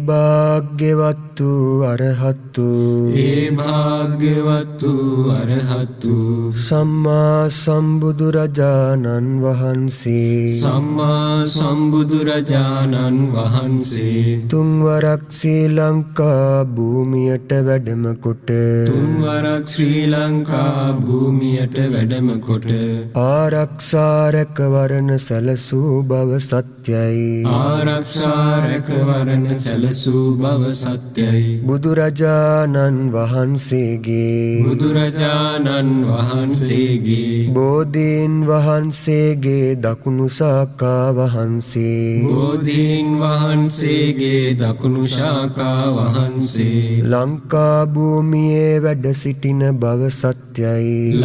භාග්‍යවත්තු අරහත්තු සම්මා සම්බුදුරජාණන් වහන්සේ තුන්වරක් ශ්‍රී ලංකා භූමියට වැඩම කොට ආරක්ෂාරක වරණ සැලසූ බව සත්‍යයි බුදුරජාණන් වහන්සේගේ බෝධීන් වහන්සේගේ දකුණු ශාඛා වහන්සේ ලංකා භූමියේ වැඩ සිටින බව සත්‍යයි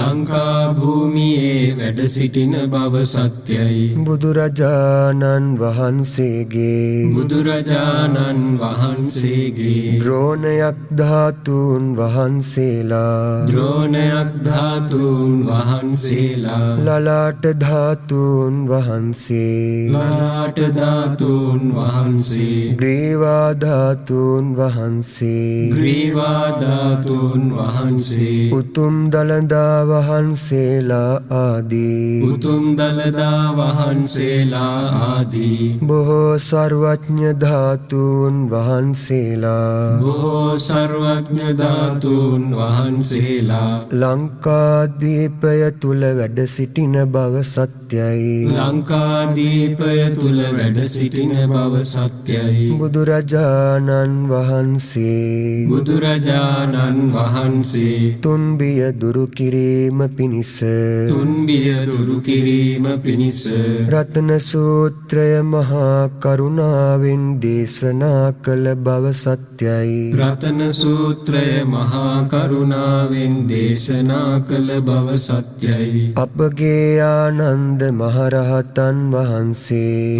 බුදුරජාණන් වහන්සේගේ ද්‍රෝණයක් ධාතුන් වහන්සේලා ලලාට ධාතුන් වහන්සේ ග්‍රීවා ධාතුන් වහන්සේ උතුම් දළදා වහන්සේලා ආදී බොහෝ සර්වඥ ධාතුන් වහන්සේලා ලංකාදීපය තුල වැඩ සිටින බව සත්‍යයි බුදුරජාණන් වහන්සේ තුන්බිය දුරු කිරීම පිණිස රතන සූත්‍රය මහා කරුණාවෙන් දේශනා කළ බව සත්‍යයි අපගේ ආනන්ද මහරහතන් වහන්සේ